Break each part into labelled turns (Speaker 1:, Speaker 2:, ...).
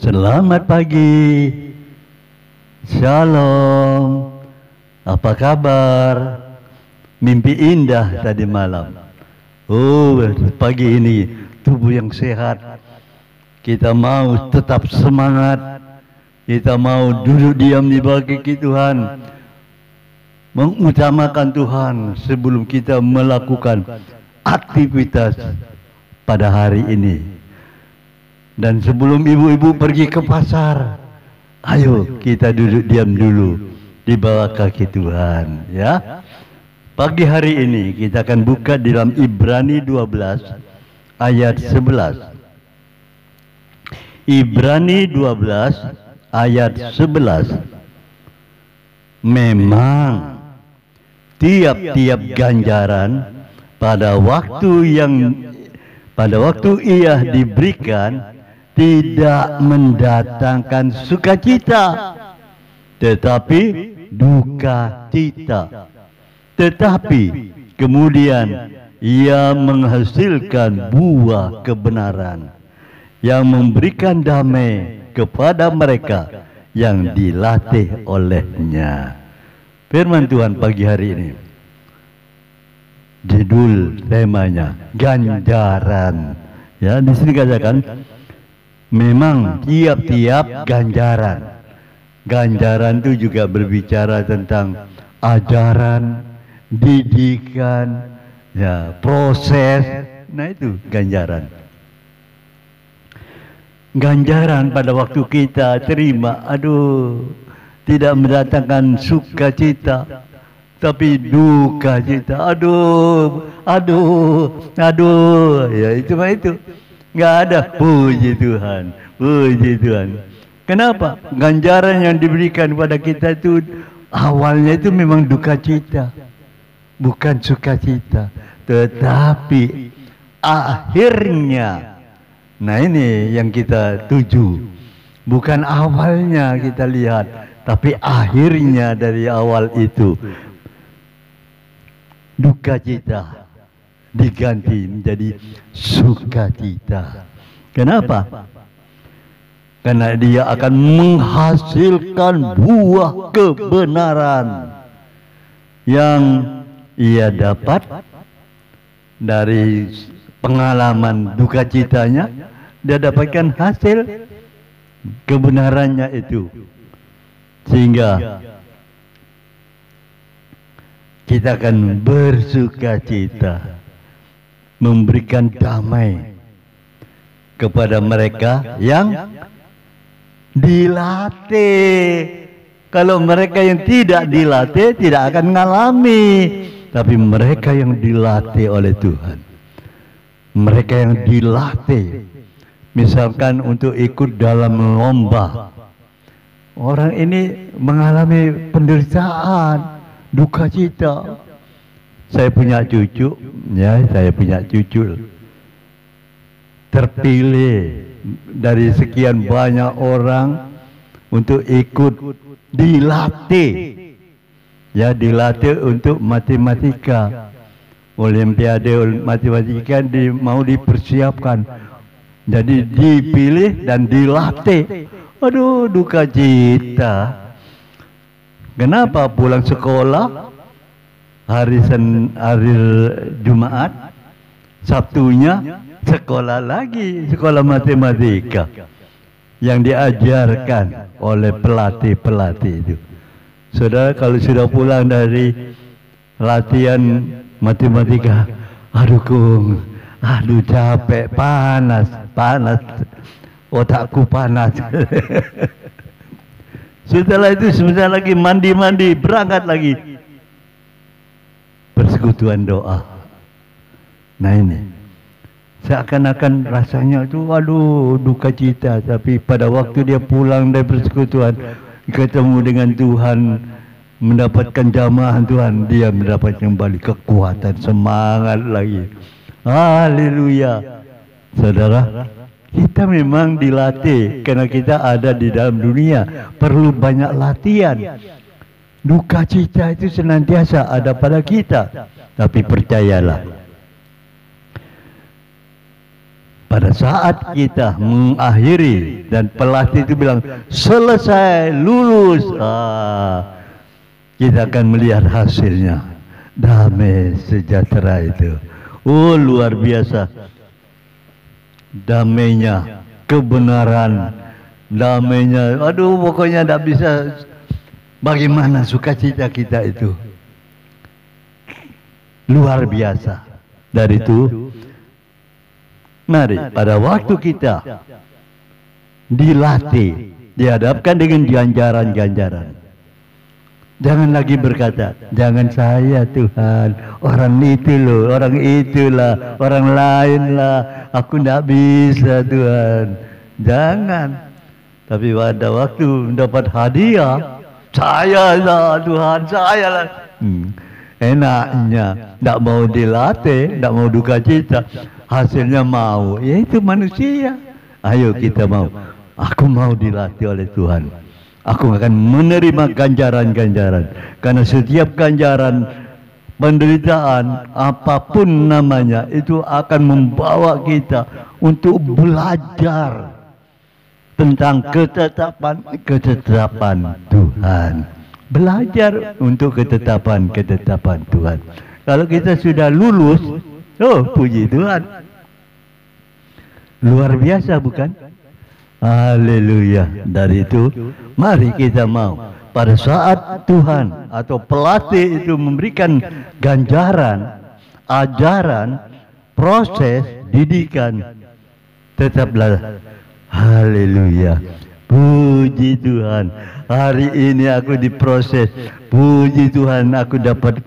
Speaker 1: Selamat pagi. Shalom. Apa kabar? Mimpi indah tadi malam. Oh, pagi ini tubuh yang sehat. Kita mau tetap semangat. Kita mau duduk diam di bawah kaki Tuhan, mengutamakan Tuhan sebelum kita melakukan aktivitas pada hari ini. Dan sebelum ibu-ibu pergi ke pasar, ayo kita duduk diam dulu di bawah kaki Tuhan, ya. Pagi hari ini kita akan buka di dalam Ibrani 12 ayat 11. Ibrani 12 ayat 11. Memang tiap-tiap ganjaran pada waktu ia diberikan tidak mendatangkan sukacita, tetapi duka cita. Tetapi kemudian ia menghasilkan buah kebenaran yang memberikan damai kepada mereka yang dilatih olehnya. Firman Tuhan pagi hari ini, judul temanya ganjaran. Ya, di sini katakan memang tiap-tiap ganjaran. Ganjaran itu juga berbicara tentang ajaran, didikan, ya, proses. Nah, itu ganjaran. Ganjaran pada waktu kita terima, tidak mendatangkan sukacita, tapi duka cita. Ya, itu nggak ada. Puji Tuhan, puji Tuhan. Kenapa? Ganjaran yang diberikan pada kita itu awalnya itu memang duka cita, bukan sukacita, tetapi akhirnya. Nah, ini yang kita tuju. Bukan awalnya kita lihat, tapi akhirnya dari awal itu duka cita diganti menjadi sukacita. Kenapa? Karena dia akan menghasilkan buah kebenaran yang ia dapat dari pengalaman duka citanya. Dia dapatkan hasil kebenarannya itu, sehingga kita akan bersuka cita, memberikan damai kepada mereka yang dilatih. Kalau mereka yang tidak dilatih tidak akan mengalami, tapi mereka yang dilatih oleh Tuhan, mereka yang dilatih, misalkan untuk ikut dalam lomba. Orang ini mengalami penderitaan, duka cita. Saya punya cucu, terpilih dari sekian banyak orang untuk ikut dilatih. Ya, dilatih untuk matematika. Olimpiade matematika mau dipersiapkan. Jadi dipilih dan dilatih. Duka cita. Kenapa pulang sekolah hari Jumat, Sabtunya sekolah lagi, sekolah matematika yang diajarkan oleh pelatih-pelatih itu. Saudara, kalau sudah pulang dari latihan matematika, capek, panas, otakku panas. Setelah itu sebentar lagi mandi, berangkat lagi persekutuan doa. Nah, ini seakan-akan rasanya itu duka cita, tapi pada waktu dia pulang dari persekutuan, ketemu dengan Tuhan, mendapatkan jamaah Tuhan, dia mendapatkan kembali kekuatan, semangat lagi. Haleluya. Saudara, kita memang dilatih karena kita ada di dalam dunia, perlu banyak latihan. Duka cita itu senantiasa ada pada kita, tapi percayalah, pada saat kita mengakhiri dan pelatih itu bilang selesai, lulus, kita akan melihat hasilnya, damai sejahtera itu. Oh, luar biasa damainya, kebenaran, damainya. Aduh, pokoknya tidak bisa. Bagaimana sukacita kita itu luar biasa. Dari itu, mari pada waktu kita dilatih, dihadapkan dengan ganjaran-ganjaran, jangan lagi berkata, jangan saya Tuhan, orang itu loh, orang itulah, orang lain lah, aku tidak bisa Tuhan. Jangan. Tapi pada waktu mendapat hadiah, saya lah Tuhan, saya lah. Enaknya, tidak mau dilatih, tidak mau duka cita, hasilnya mau, ya itu manusia. Ayo kita mau, aku mau dilatih oleh Tuhan. Aku akan menerima ganjaran-ganjaran. Karena setiap ganjaran, penderitaan, apapun namanya, itu akan membawa kita untuk belajar tentang ketetapan Tuhan. Belajar untuk ketetapan Tuhan. Kalau kita sudah lulus, oh puji Tuhan. Luar biasa bukan? Haleluya. Dari itu, mari kita mau pada saat Tuhan atau pelatih itu memberikan ganjaran, ajaran, proses, didikan, tetaplah haleluya. Puji Tuhan, hari ini aku diproses. Puji Tuhan, aku dapat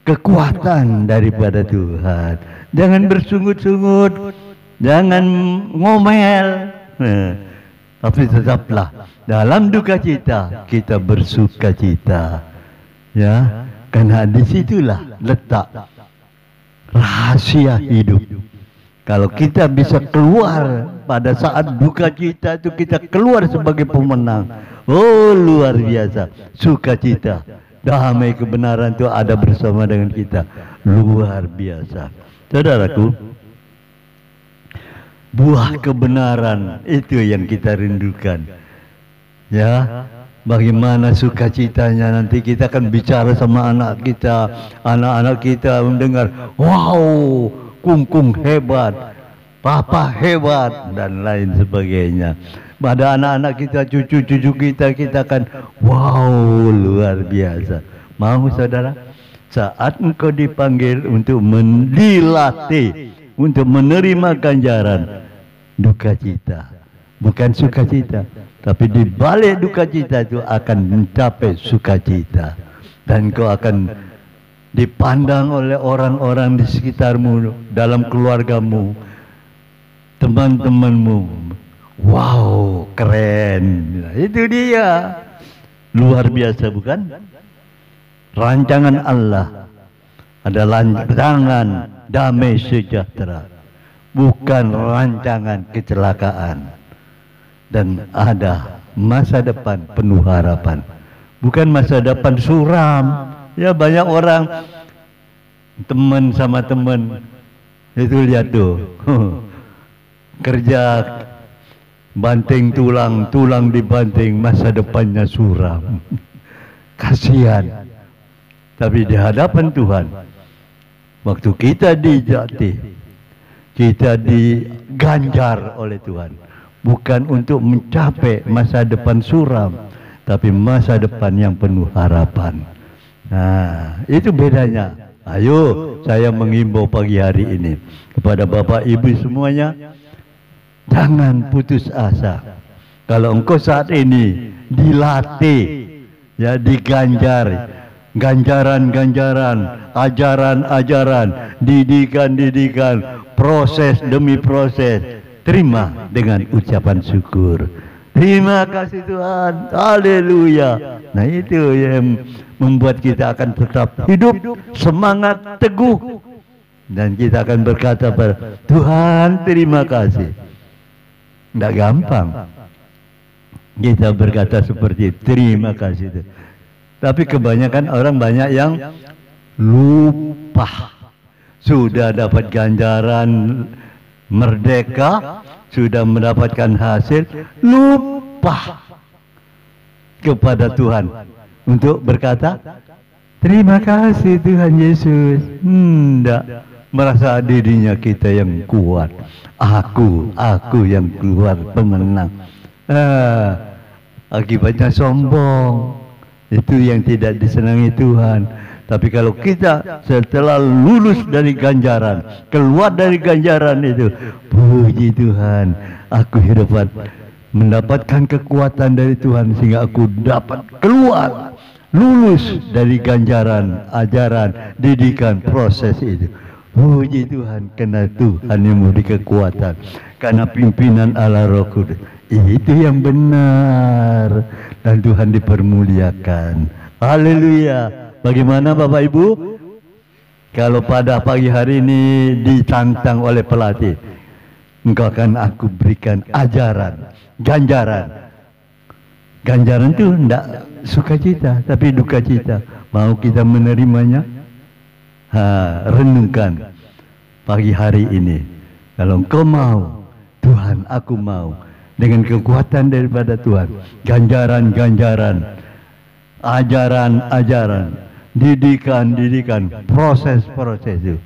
Speaker 1: kekuatan daripada Tuhan. Jangan bersungut-sungut, jangan ngomel, tapi tetaplah dalam duka cita kita bersuka cita, ya, karena disitulah letak rahasia hidup. Kalau kita bisa keluar pada saat duka cita itu, kita keluar sebagai pemenang. Oh, luar biasa. Sukacita, damai, kebenaran itu ada bersama dengan kita. Luar biasa. Saudaraku, buah kebenaran itu yang kita rindukan. Ya, bagaimana sukacitanya nanti kita akan bicara sama anak kita. Anak-anak kita mendengar, wow, kungkung hebat, papa hebat, dan lain sebagainya. Pada anak-anak kita, cucu-cucu kita, kita akan wow, luar biasa. Mau saudara? Saat engkau dipanggil untuk dilatih, untuk menerima ganjaran, duka cita, bukan sukacita, tapi di balik duka cita itu akan mencapai sukacita. Dan kau akan dipandang oleh orang-orang di sekitarmu, dalam keluargamu, teman-temanmu. Wow, keren. Itu dia. Luar biasa bukan? Rancangan Allah adalah rancangan damai sejahtera, bukan rancangan kecelakaan. Dan ada masa depan penuh harapan, bukan masa depan suram. Ya, banyak orang teman sama teman itu, lihat tuh kerja banting tulang, tulang dibanting, masa depannya suram. Kasihan. Tapi di hadapan Tuhan, waktu kita dijati, kita diganjar oleh Tuhan, bukan untuk mencapai masa depan suram, tapi masa depan yang penuh harapan. Nah, itu bedanya. Ayo, saya mengimbau pagi hari ini kepada Bapak Ibu semuanya, jangan putus asa. Kalau engkau saat ini dilatih, ya, diganjar, ganjaran-ganjaran, ajaran-ajaran, didikan-didikan, proses demi proses, terima dengan ucapan syukur. Terima kasih Tuhan, haleluya. Nah, itu yang membuat kita akan tetap hidup, semangat, teguh. Dan kita akan berkata pada Tuhan, terima kasih. Tidak gampang kita berkata seperti terima kasih itu. Tapi kebanyakan orang banyak yang lupa. Sudah dapat ganjaran, merdeka, sudah mendapatkan hasil, lupa kepada Tuhan untuk berkata terima kasih Tuhan Yesus. Tidak merasa dirinya kita yang kuat, aku yang keluar pemenang. Akibatnya sombong, itu yang tidak disenangi Tuhan. Tapi kalau kita setelah lulus dari ganjaran, keluar dari ganjaran itu, puji Tuhan, aku dapat mendapatkan kekuatan dari Tuhan sehingga aku dapat keluar, lulus dari ganjaran, ajaran, didikan, proses itu. Puji Tuhan, karena Tuhan yang memberi kekuatan, karena pimpinan Allah Roh Kudus. Itu yang benar, dan Tuhan dipermuliakan. Haleluya. Bagaimana Bapak Ibu? Kalau pada pagi hari ini ditantang oleh pelatih, engkau akan aku berikan ajaran, ganjaran. Ganjaran itu tidak sukacita, tapi duka cita. Mau kita menerimanya? Renungkan pagi hari ini. Kalau engkau mau, Tuhan aku mau, dengan kekuatan daripada Tuhan, ganjaran-ganjaran, ajaran-ajaran, didikan, proses-proses itu.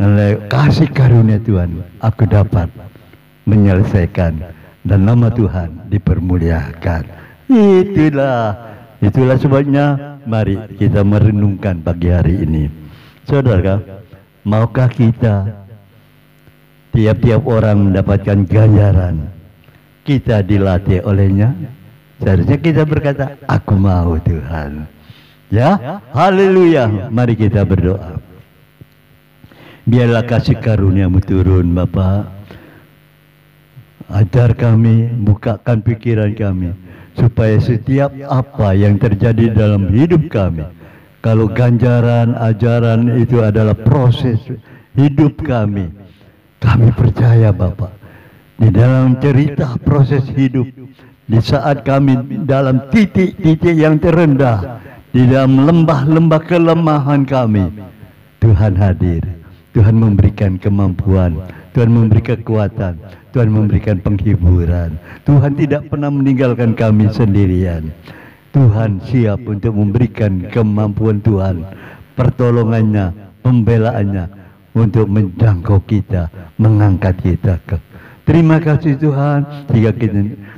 Speaker 1: Oleh kasih karunia Tuhan, aku dapat menyelesaikan, dan nama Tuhan dipermuliakan. Itulah sebabnya mari kita merenungkan pagi hari ini. Saudara, maukah kita tiap-tiap orang mendapatkan ganjaran, kita dilatih olehnya? Seharusnya kita berkata, aku mau Tuhan. Ya, haleluya. Mari kita berdoa. Biarlah kasih karuniamu turun Bapa. Ajar kami, bukakan pikiran kami, supaya setiap apa yang terjadi dalam hidup kami, kalau ganjaran, ajaran itu adalah proses hidup kami, kami percaya Bapa, di dalam cerita proses hidup, di saat kami dalam titik-titik yang terendah, di dalam lembah-lembah kelemahan kami, Tuhan hadir. Tuhan memberikan kemampuan, Tuhan memberi kekuatan, Tuhan memberikan penghiburan. Tuhan tidak pernah meninggalkan kami sendirian. Tuhan siap untuk memberikan kemampuan Tuhan, pertolongannya, pembelaannya, untuk menjangkau kita, mengangkat kita. Terima kasih Tuhan, sehingga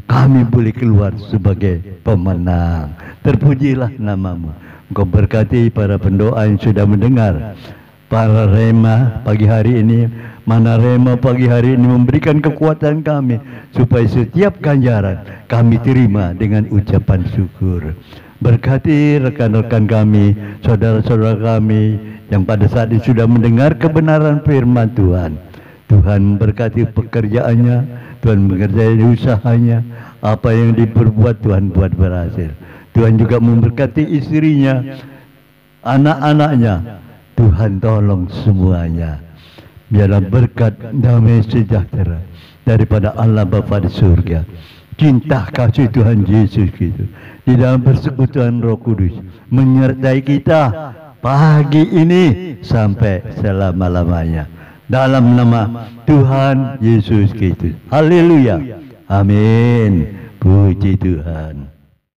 Speaker 1: kami boleh keluar sebagai pemenang. Terpujilah namamu. Engkau berkati para pendoa yang sudah mendengar. Para rema pagi hari ini, mana rema pagi hari ini memberikan kekuatan kami, supaya setiap ganjaran kami terima dengan ucapan syukur. Berkati rekan-rekan kami, saudara-saudara kami yang pada saat ini sudah mendengar kebenaran firman Tuhan. Tuhan berkati pekerjaannya, Tuhan mengerjai usahanya, apa yang diperbuat Tuhan buat berhasil. Tuhan juga memberkati istrinya, anak-anaknya. Tuhan tolong semuanya. Biarlah berkat damai sejahtera daripada Allah Bapa di surga, cinta kasih Tuhan Yesus Kristus di dalam persekutuan Roh Kudus menyertai kita pagi ini sampai selama-lamanya. Dalam nama Tuhan Yesus Kristus. Haleluya. Amin. Puji Tuhan.